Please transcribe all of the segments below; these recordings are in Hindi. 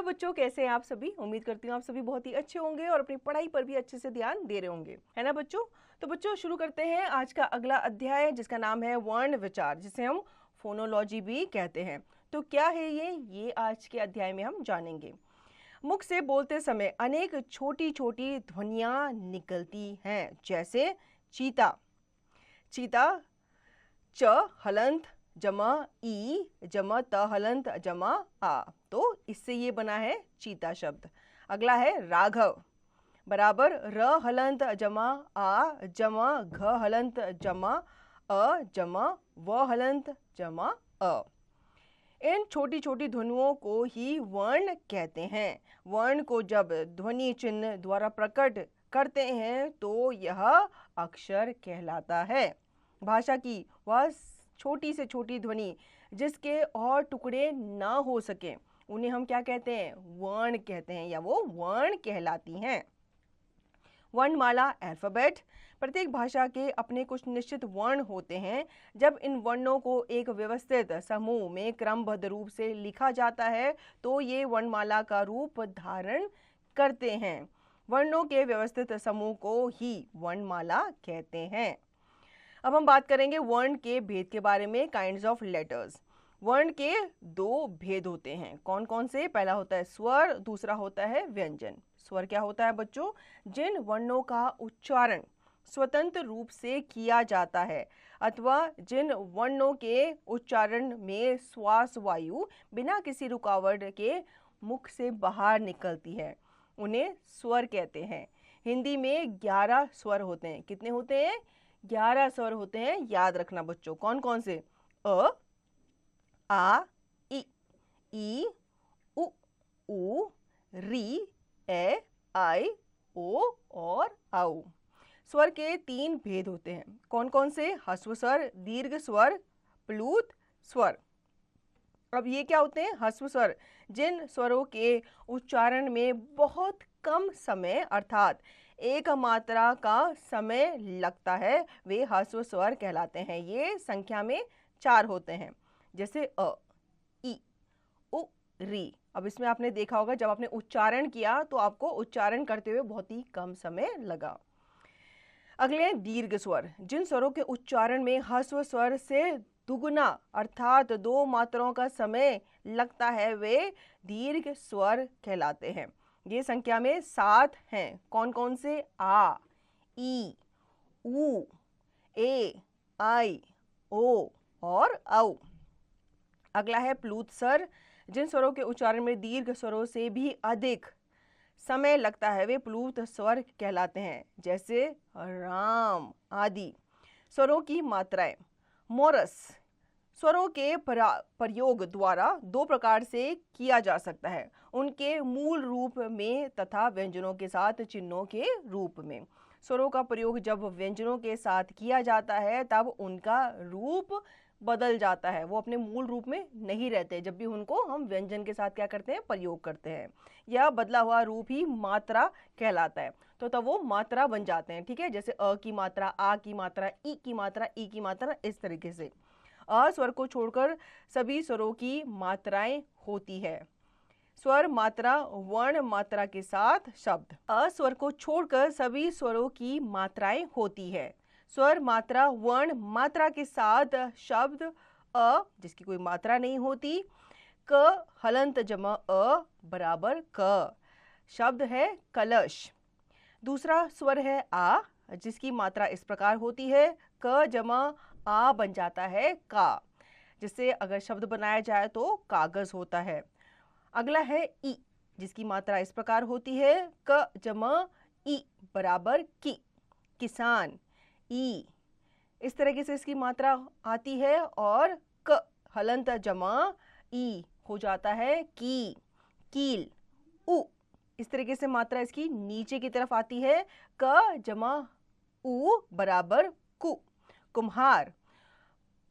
हेलो बच्चों, कैसे हैं आप सभी। उम्मीद करती हूँ आप सभी बहुत ही अच्छे होंगे और अपनी पढ़ाई पर भी अच्छे से ध्यान दे रहे होंगे, है ना बच्चों। तो बच्चों शुरू करते हैं आज का अगला अध्याय, जिसका नाम है वर्ण विचार, जिसे हम फोनोलॉजी भी कहते हैं। तो क्या है ये आज के अध्याय में हम जानेंगे। मुख से बोलते समय अनेक छोटी छोटी ध्वनियाँ निकलती हैं, जैसे चीता। चीता च हलंत जमा ई जमा त हलंत जमा आ, तो इससे ये बना है चीता शब्द। अगला है राघव बराबर र हलंत जमा आ जमा घ हलंत जमा अ जमा व हलंत जमा अ। इन छोटी छोटी ध्वनियों को ही वर्ण कहते हैं। वर्ण को जब ध्वनि चिन्ह द्वारा प्रकट करते हैं तो यह अक्षर कहलाता है। भाषा की वह छोटी से छोटी ध्वनि जिसके और टुकड़े ना हो सके, उन्हें हम क्या कहते हैं, वर्ण कहते हैं, या वो वर्ण कहलाती हैं। वर्णमाला अल्फाबेट। प्रत्येक भाषा के अपने कुछ निश्चित वर्ण होते हैं। जब इन वर्णों को एक व्यवस्थित समूह में क्रमबद्ध रूप से लिखा जाता है तो ये वर्णमाला का रूप धारण करते हैं। वर्णों के व्यवस्थित समूह को ही वर्णमाला कहते हैं। अब हम बात करेंगे वर्ण के भेद के बारे में, काइंड्स ऑफ लेटर्स। वर्ण के दो भेद होते हैं, कौन कौन से। पहला होता है स्वर, दूसरा होता है व्यंजन। स्वर क्या होता है बच्चों, जिन वर्णों का उच्चारण स्वतंत्र रूप से किया जाता है अथवा जिन वर्णों के उच्चारण में श्वास वायु बिना किसी रुकावट के मुख से बाहर निकलती है, उन्हें स्वर कहते हैं। हिंदी में 11 स्वर होते हैं। कितने होते हैं, 11 स्वर होते हैं। याद रखना बच्चों, कौन कौन से। अ आ ई उ ऊ री ए आई ओ और औ। स्वर के 3 भेद होते हैं, कौन कौन से। ह्रस्व स्वर, दीर्घ स्वर, प्लूत स्वर। अब ये क्या होते हैं, ह्रस्व स्वर, जिन स्वरों के उच्चारण में बहुत कम समय अर्थात एक मात्रा का समय लगता है, वे ह्रस्व स्वर कहलाते हैं। ये संख्या में 4 होते हैं, जैसे अ ई उ री। अब इसमें आपने देखा होगा जब आपने उच्चारण किया तो आपको उच्चारण करते हुए बहुत ही कम समय लगा। अगले हैं दीर्घ स्वर, जिन स्वरों के उच्चारण में ह्रस्व स्वर से दुगुना अर्थात 2 मात्राओं का समय लगता है, वे दीर्घ स्वर कहलाते हैं। ये संख्या में 7 हैं, कौन कौन से। आ ई उ ए आई ओ और औ। अगला है प्लूत स्वर, जिन स्वरों के उच्चारण में दीर्घ स्वरों से भी अधिक समय लगता है, वे प्लूत स्वर कहलाते हैं, जैसे राम आदि। स्वरों की मात्राएं। मोरस स्वरों के प्रयोग द्वारा 2 प्रकार से किया जा सकता है, उनके मूल रूप में तथा व्यंजनों के साथ चिन्हों के रूप में। स्वरों का प्रयोग जब व्यंजनों के साथ किया जाता है तब उनका रूप बदल जाता है, वो अपने मूल रूप में नहीं रहते जब भी उनको हम व्यंजन के साथ क्या करते हैं, प्रयोग करते हैं। यह बदला हुआ रूप ही मात्रा कहलाता है, तो तब वो मात्रा बन जाते हैं, ठीक है। जैसे अ की मात्रा, आ की मात्रा, ई की मात्रा, ई की मात्रा, इस तरीके से। अ स्वर को छोड़कर सभी स्वरों की मात्राएं होती है। स्वर मात्रा वर्ण मात्रा के साथ शब्द। अ स्वर को छोड़कर सभी स्वरों की मात्राएं होती है। स्वर मात्रा वर्ण मात्रा के साथ शब्द अ जिसकी कोई मात्रा नहीं होती। क हलंत जमा अ बराबर क। शब्द है कलश। दूसरा स्वर है आ, जिसकी मात्रा इस प्रकार होती है, क जमा आ बन जाता है का, जिससे अगर शब्द बनाया जाए तो कागज होता है। अगला है ई, जिसकी मात्रा इस प्रकार होती है, क जमा ई बराबर की, किसान ई। इस तरीके से इसकी मात्रा आती है। और क हलंत जमा ई हो जाता है की, कील। उ इस तरीके से मात्रा इसकी नीचे की तरफ आती है, क जमा उ बराबर कु, कुम्हार।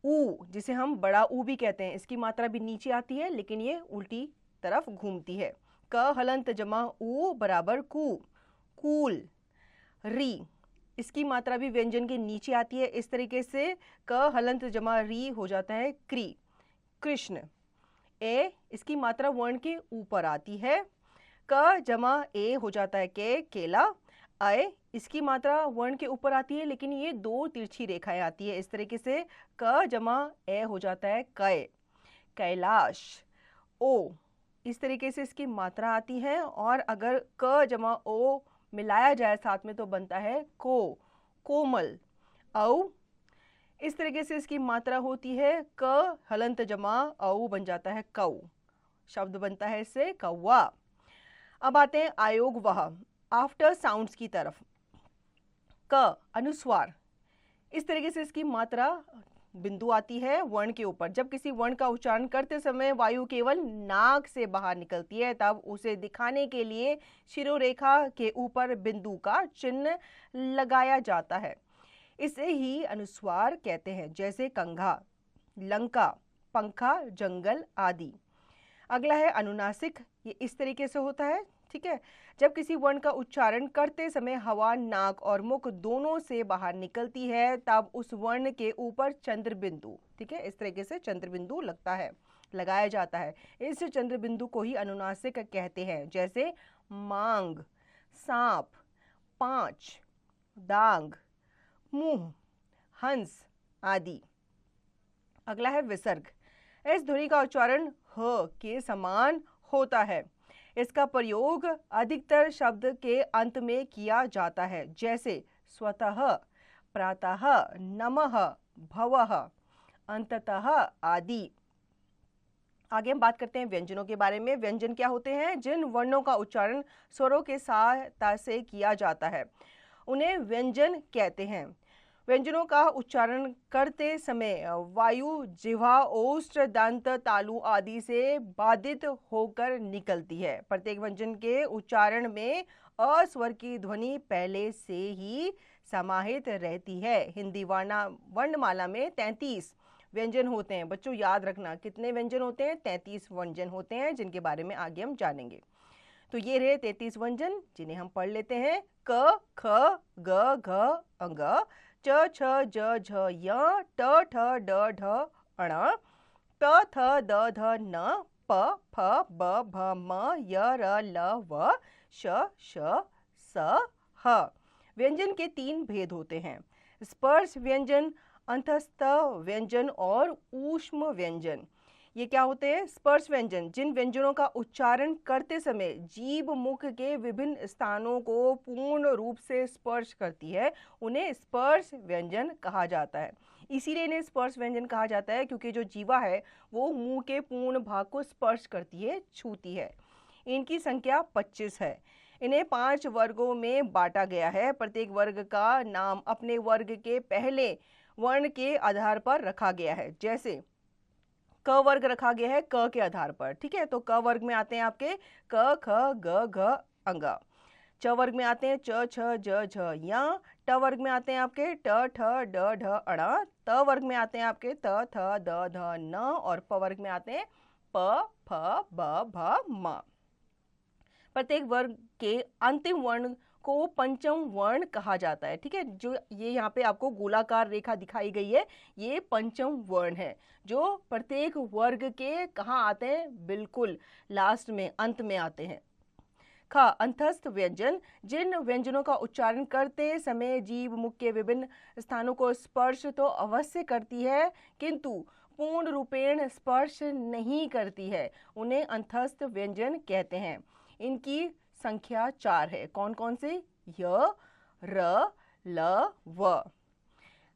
ऊ जिसे हम बड़ा ऊ भी कहते हैं, इसकी मात्रा भी नीचे आती है लेकिन ये उल्टी तरफ घूमती है। क हलंत जमा ऊ बराबर कु, कूल। री इसकी मात्रा भी व्यंजन के नीचे आती है, इस तरीके से क हलंत जमा री हो जाता है क्री, कृष्ण। ए इसकी मात्रा वर्ण के ऊपर आती है। क जमा ए हो जाता है के, केला। अय इसकी मात्रा वर्ण के ऊपर आती है, लेकिन ये दो तिरछी रेखाएं आती है इस तरीके से। क जमा ए हो जाता है कय, कैलाश। ओ इस तरीके से इसकी मात्रा आती है, और अगर क जमा ओ मिलाया जाए साथ में तो बनता है को, कोमल। औ इस तरीके से इसकी मात्रा होती है। क हलंत जमा औ बन जाता है कौ, शब्द बनता है इससे कौवा। अब आते हैं आयोग वह, आफ्टर साउंड्स की तरफ। क अनुस्वार, इस तरीके से इसकी मात्रा बिंदु आती है वर्ण के ऊपर। जब किसी वर्ण का उच्चारण करते समय वायु केवल नाक से बाहर निकलती है, तब उसे दिखाने के लिए शिरोरेखा के ऊपर बिंदु का चिन्ह लगाया जाता है। इसे ही अनुस्वार कहते हैं, जैसे कंघा, लंका, पंखा, जंगल आदि। अगला है अनुनासिक, ये इस तरीके से होता है, ठीक है। जब किसी वर्ण का उच्चारण करते समय हवा नाक और मुख दोनों से बाहर निकलती है, तब उस वर्ण के ऊपर चंद्र बिंदु, ठीक है, इस तरीके से चंद्र बिंदु लगता है, लगाया जाता है। इस चंद्र बिंदु को ही अनुनासिक कहते हैं, जैसे मांग, सांप, पांच, दांग, मुंह, हंस आदि। अगला है विसर्ग। इस ध्वनि का उच्चारण ह के समान होता है। इसका प्रयोग अधिकतर शब्द के अंत में किया जाता है, जैसे स्वतः, प्रातः, नमः, भवः, अंततः आदि। आगे हम बात करते हैं व्यंजनों के बारे में। व्यंजन क्या होते हैं? जिन वर्णों का उच्चारण स्वरों के सहायता से किया जाता है उन्हें व्यंजन कहते हैं। व्यंजनों का उच्चारण करते समय वायु जिह्वा, ओष्ठ, दंत, तालु आदि से बाधित होकर निकलती है। प्रत्येक व्यंजन के उच्चारण में अ स्वर की ध्वनि पहले से ही समाहित रहती है। हिंदी वर्णमाला में 33 व्यंजन होते हैं। बच्चों याद रखना, कितने व्यंजन होते हैं? 33 व्यंजन होते हैं, जिनके बारे में आगे हम जानेंगे। तो ये रहे 33 व्यंजन, जिन्हें हम पढ़ लेते हैं। क, ख, ग, घ, अंग, च, छ, ज, झ, य, ट, ठ, ड, ढ, अण, त, थ, द, ध, न, प, फ, ब, भ, म, य, र, ल, व, श, श, स, ह। व्यंजन के 3 भेद होते हैं: स्पर्श व्यंजन, अंतस्थ व्यंजन और ऊष्म व्यंजन। ये क्या होते हैं? स्पर्श व्यंजन, जिन व्यंजनों का उच्चारण करते समय जीभ मुख के विभिन्न स्थानों को पूर्ण रूप से स्पर्श करती है, उन्हें स्पर्श व्यंजन कहा जाता है। इसीलिए इन्हें स्पर्श व्यंजन कहा जाता है, क्योंकि जो जीवा है वो मुंह के पूर्ण भाग को स्पर्श करती है, छूती है। इनकी संख्या 25 है। इन्हें 5 वर्गों में बांटा गया है। प्रत्येक वर्ग का नाम अपने वर्ग के पहले वर्ण के आधार पर रखा गया है। जैसे क वर्ग रखा गया है क के आधार पर, ठीक है। तो क वर्ग में आते हैं आपके क, ख, ग, घ, अंग। च वर्ग में आते हैं च, छ, ज, झ, य। ट वर्ग में आते हैं आपके ट, ठ, ड, ढ, अण। त वर्ग में आते हैं आपके त, थ, द, ध, न। और प वर्ग में आते हैं प, फ, ब, भ, म। प्रत्येक वर्ग के अंतिम वर्ण को पंचम वर्ण कहा जाता है, ठीक है। जो ये यहाँ पे आपको गोलाकार रेखा दिखाई गई है, ये पंचम वर्ण है, जो प्रत्येक वर्ग के कहाँ आते हैं? बिल्कुल लास्ट में, अंत में आते हैं। ख अंतस्थ व्यंजन, जिन व्यंजनों का उच्चारण करते समय जीभ मुख के विभिन्न स्थानों को स्पर्श तो अवश्य करती है, किंतु पूर्ण रूपेण स्पर्श नहीं करती है, उन्हें अंतस्थ व्यंजन कहते हैं। इनकी संख्या 4 है। कौन कौन से? य, र, ल, व।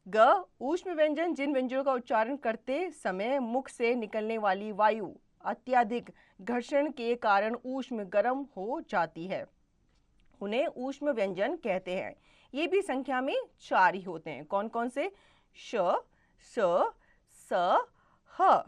ग ऊष्म व्यंजन, जिन व्यंजनों का उच्चारण करते समय मुख से निकलने वाली वायु अत्यधिक घर्षण के कारण ऊष्म गर्म हो जाती है, उन्हें ऊष्म व्यंजन कहते हैं। ये भी संख्या में 4 ही होते हैं। कौन कौन से? श, स, स, ह।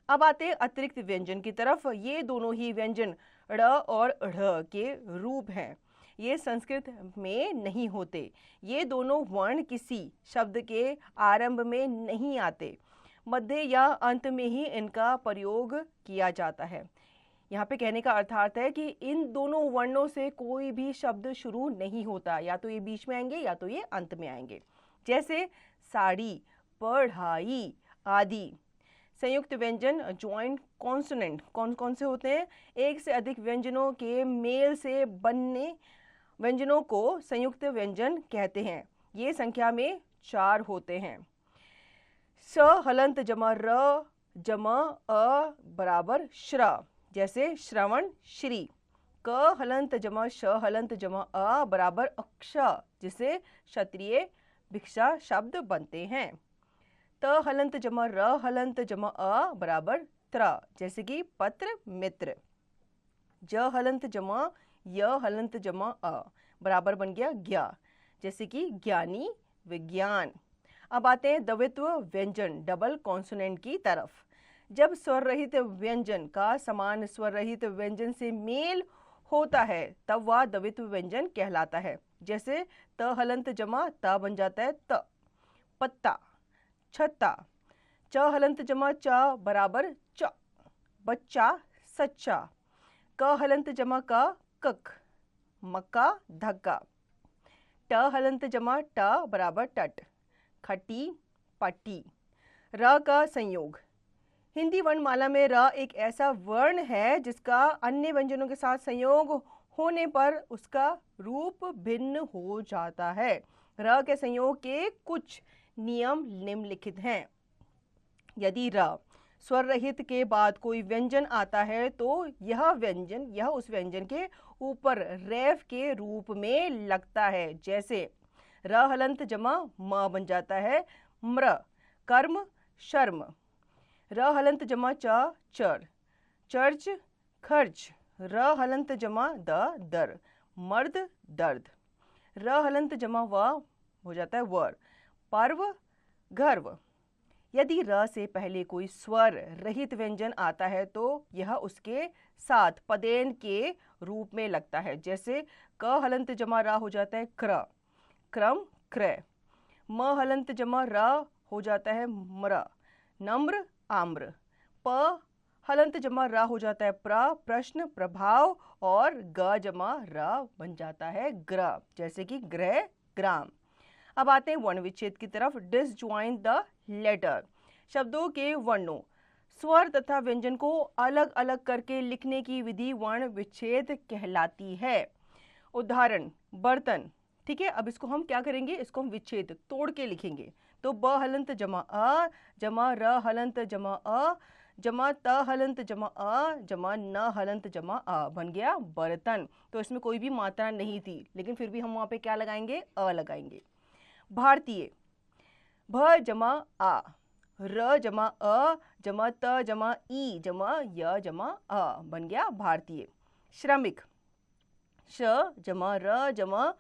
अब आते हैं अतिरिक्त व्यंजन की तरफ। ये दोनों ही व्यंजन ड़ और ढ़ के रूप हैं। ये संस्कृत में नहीं होते। ये दोनों वर्ण किसी शब्द के आरंभ में नहीं आते, मध्य या अंत में ही इनका प्रयोग किया जाता है। यहाँ पे कहने का अर्थात है कि इन दोनों वर्णों से कोई भी शब्द शुरू नहीं होता, या तो ये बीच में आएंगे या तो ये अंत में आएंगे। जैसे साड़ी, पढ़ाई आदि। संयुक्त व्यंजन ज्वाइंट कॉन्सोनेंट कौन कौन से होते हैं? एक से अधिक व्यंजनों के मेल से बनने व्यंजनों को संयुक्त व्यंजन कहते हैं। ये संख्या में 4 होते हैं। स हलंत जमा र जमा अ बराबर श्र, जैसे श्रवण श्री। क हलंत जमा श हलंत जमा अ बराबर अक्ष, जिसे क्षत्रिय भिक्षा शब्द बनते हैं। त हलंत जमा र हलंत जमा अ बराबर त्र, जैसे कि पत्र मित्र। ज हलंत जमा य हलंत जमा अ बराबर बन गया ज्ञा, जैसे कि ज्ञानी विज्ञान। अब आते हैं द्वित्व व्यंजन डबल कॉन्सोनेंट की तरफ। जब स्वर रहित व्यंजन का समान स्वर रहित व्यंजन से मेल होता है तब वह द्वित्व व्यंजन कहलाता है। जैसे त हलंत जमा ता बन जाता है त, पत्ता, छत्ता। च हलंत जमा च बराबर च, बच्चा सच्चा। क हलंत जमा क कक, मक्का धक्का। ट हलंत जमा ट बराबर टट, खट्टी पट्टी। र का संयोग। हिंदी वर्णमाला में र एक ऐसा वर्ण है जिसका अन्य व्यंजनों के साथ संयोग होने पर उसका रूप भिन्न हो जाता है। र के संयोग के कुछ नियम निम्नलिखित हैं। यदि र स्वर रहित के बाद कोई व्यंजन आता है तो यह उस व्यंजन के ऊपर रेफ के रूप में लगता है। जैसे र हलंत जमा म बन जाता है म्र, कर्म शर्म। र हलंत जमा च चर, चर्च खर्च। र हलंत जमा द दर, मर्द दर्द। र हलंत जमा व हो जाता है वर, पर्व गर्व। यदि र से पहले कोई स्वर रहित व्यंजन आता है तो यह उसके साथ पदेन के रूप में लगता है। जैसे क हलंत जमा रा हो जाता है क्र, क्रम क्रय। म हलंत जमा रा हो जाता है म्र, नम्र आम्र। प हलंत जमा रा हो जाता है प्र, प्रश्न प्रभाव। और ग जमा रा बन जाता है ग्र, जैसे कि ग्रह ग्राम। अब आते हैं वर्ण विच्छेद की तरफ। Disjoint the letter. शब्दों के वर्णों, स्वर तथा व्यंजन को अलग अलग करके लिखने की विधि वर्ण विच्छेद कहलाती है। उदाहरण बर्तन, ठीक है। अब इसको हम क्या करेंगे, इसको हम विच्छेद तोड़ के लिखेंगे। तो ब हलंत जमा अ जमा र हलंत जमा अ जमा त हलंत जमा अ जमा न हलंत जमा अ बन गया बर्तन। तो इसमें कोई भी मात्रा नहीं थी, लेकिन फिर भी हम वहाँ पे क्या लगाएंगे, अ लगाएंगे। भारतीय, भ जमा आ, र जमा अ जमा त जमा ई जमा य जमा अ बन गया भारतीय। श्रमिक, श जमा र जमा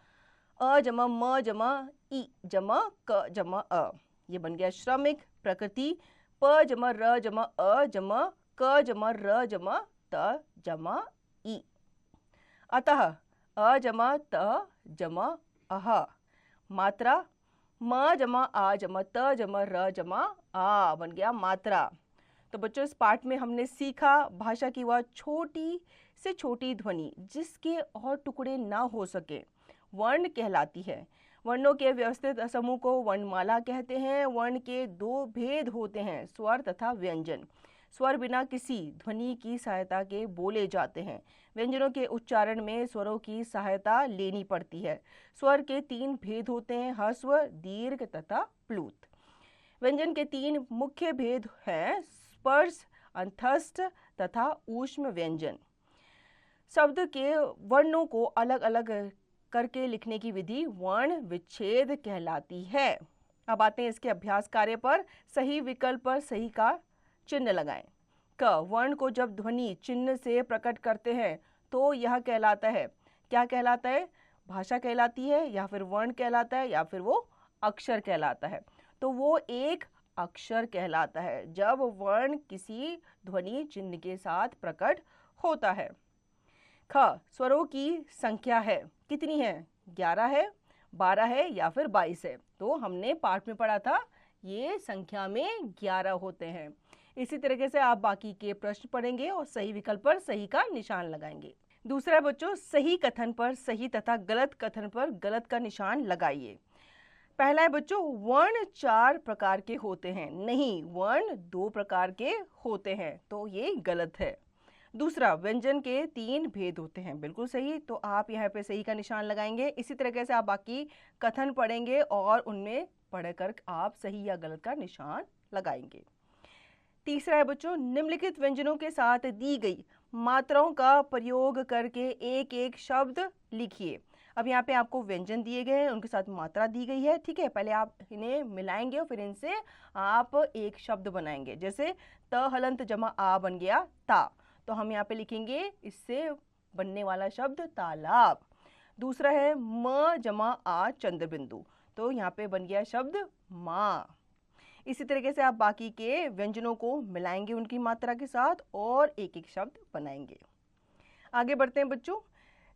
अ जमा म जमा ई जमा क जमा अ, ये बन गया श्रमिक। प्रकृति, प जमा र जमा अ जमा क जमा र जमा त जमा ई। अतः, अ जमा त जमा अह। मात्रा, म जमा आ जमा त जमा र जमा आ बन गया मात्रा। तो बच्चों, इस पाठ में हमने सीखा भाषा की वह छोटी से छोटी ध्वनि जिसके और टुकड़े ना हो सके वर्ण कहलाती है। वर्णों के व्यवस्थित समूह को वर्णमाला कहते हैं। वर्ण के 2 भेद होते हैं, स्वर तथा व्यंजन। स्वर बिना किसी ध्वनि की सहायता के बोले जाते हैं। व्यंजनों के उच्चारण में स्वरों की सहायता लेनी पड़ती है। स्वर के 3 भेद होते हैं, ह्रस्व, दीर्घ तथा प्लुत। व्यंजन के 3 मुख्य भेद हैं, स्पर्श, अंतस्थ तथा ऊष्म व्यंजन। शब्द के वर्णों को अलग अलग करके लिखने की विधि वर्ण विच्छेद कहलाती है। अब आते हैं इसके अभ्यास कार्य पर। सही विकल्प पर सही का चिन्ह लगाएं। क वर्ण को जब ध्वनि चिन्ह से प्रकट करते हैं तो यह कहलाता है, क्या कहलाता है, भाषा कहलाती है या फिर वर्ण कहलाता है या फिर वो अक्षर कहलाता है। तो वो एक अक्षर कहलाता है जब वर्ण किसी ध्वनि चिन्ह के साथ प्रकट होता है। ख स्वरों की संख्या है, कितनी है, 11 है, 12 है या फिर 22 है। तो हमने पाठ में पढ़ा था ये संख्या में 11 होते हैं। इसी तरीके से आप बाकी के प्रश्न पढ़ेंगे और सही विकल्प पर सही का निशान लगाएंगे। दूसरा बच्चों, सही कथन पर सही तथा गलत कथन पर गलत का निशान लगाइए। पहला है बच्चों, वर्ण 4 प्रकार के होते हैं, नहीं वर्ण 2 प्रकार के होते हैं, तो ये गलत है। दूसरा, व्यंजन के 3 भेद होते हैं, बिल्कुल सही, तो आप यहाँ पे सही का निशान लगाएंगे। इसी तरीके से आप बाकी कथन पढ़ेंगे और उनमें पढ़कर आप सही या गलत का निशान लगाएंगे। तीसरा है बच्चों, निम्नलिखित व्यंजनों के साथ दी गई मात्राओं का प्रयोग करके एक एक शब्द लिखिए। अब यहाँ पे आपको व्यंजन दिए गए हैं, उनके साथ मात्रा दी गई है, ठीक है। पहले आप इन्हें मिलाएंगे और फिर इनसे आप एक शब्द बनाएंगे। जैसे त हलंत जमा आ बन गया ता, तो हम यहाँ पे लिखेंगे इससे बनने वाला शब्द तालाब। दूसरा है म जमा आ चंद्र बिंदु, तो यहाँ पे बन गया शब्द माँ। इसी तरीके से आप बाकी के व्यंजनों को मिलाएंगे उनकी मात्रा के साथ और एक एक शब्द बनाएंगे। आगे बढ़ते हैं बच्चों,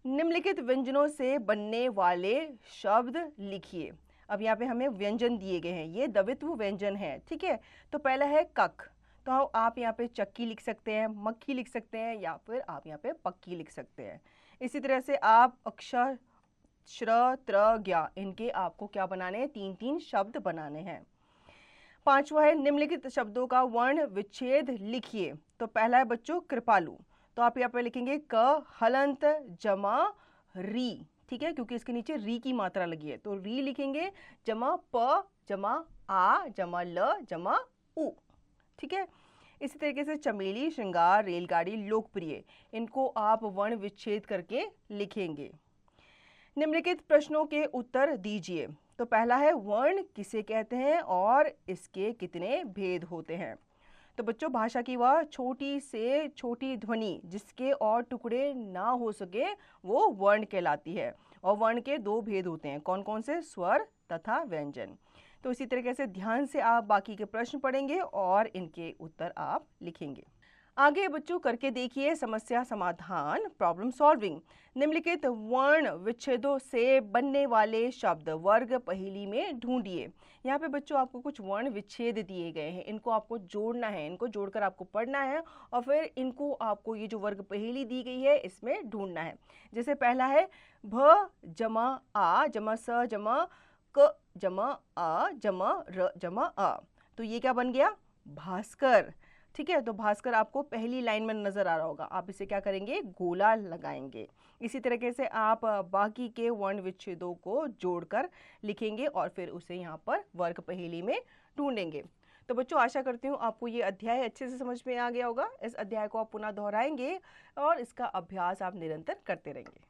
निम्नलिखित व्यंजनों से बनने वाले शब्द लिखिए। अब यहाँ पे हमें व्यंजन दिए गए हैं, ये द्वित्व व्यंजन है, ठीक है। तो पहला है कक, तो आप यहाँ पे चक्की लिख सकते हैं, मक्खी लिख सकते हैं, या फिर आप यहाँ पे पक्की लिख सकते हैं। इसी तरह से आप अक्षर श्र त्र ज्ञा, इनके आपको क्या बनाने हैं, 3-3 शब्द बनाने हैं। पांचवा है निम्नलिखित शब्दों का वर्ण विच्छेद लिखिए। तो पहला है बच्चों कृपालु, तो आप यहाँ पे लिखेंगे क हलंत जमा री, ठीक है, क्योंकि इसके नीचे री की मात्रा लगी है, तो री लिखेंगे जमा प जमा आ जमा ल जमा उ, ठीक है। इसी तरीके से चमेली, श्रृंगार, रेलगाड़ी, लोकप्रिय, इनको आप वर्ण विच्छेद करके लिखेंगे। निम्नलिखित प्रश्नों के उत्तर दीजिए। तो पहला है वर्ण किसे कहते हैं और इसके कितने भेद होते हैं। तो बच्चों, भाषा की वह छोटी से छोटी ध्वनि जिसके और टुकड़े ना हो सके वो वर्ण कहलाती है, और वर्ण के 2 भेद होते हैं, कौन कौन से, स्वर तथा व्यंजन। तो इसी तरीके से ध्यान से आप बाकी के प्रश्न पढ़ेंगे और इनके उत्तर आप लिखेंगे। आगे बच्चों करके देखिए समस्या समाधान, प्रॉब्लम सॉल्विंग। निम्नलिखित वर्ण विच्छेदों से बनने वाले शब्द वर्ग पहेली में ढूंढिए। यहाँ पे बच्चों आपको कुछ वर्ण विच्छेद दिए गए हैं, इनको आपको जोड़ना है, इनको जोड़कर आपको पढ़ना है और फिर इनको आपको ये जो वर्ग पहेली दी गई है इसमें ढूंढना है। जैसे पहला है भ जमा आ जमा स जमा क जमा आ जमा र जमा आ, तो ये क्या बन गया, भास्कर, ठीक है। तो भास्कर आपको पहली लाइन में नजर आ रहा होगा, आप इसे क्या करेंगे, गोला लगाएंगे। इसी तरीके से आप बाकी के वर्ण विच्छेदों को जोड़कर लिखेंगे और फिर उसे यहाँ पर वर्ग पहेली में ढूंढेंगे। तो बच्चों, आशा करती हूँ आपको ये अध्याय अच्छे से समझ में आ गया होगा। इस अध्याय को आप पुनः दोहराएंगे और इसका अभ्यास आप निरंतर करते रहेंगे।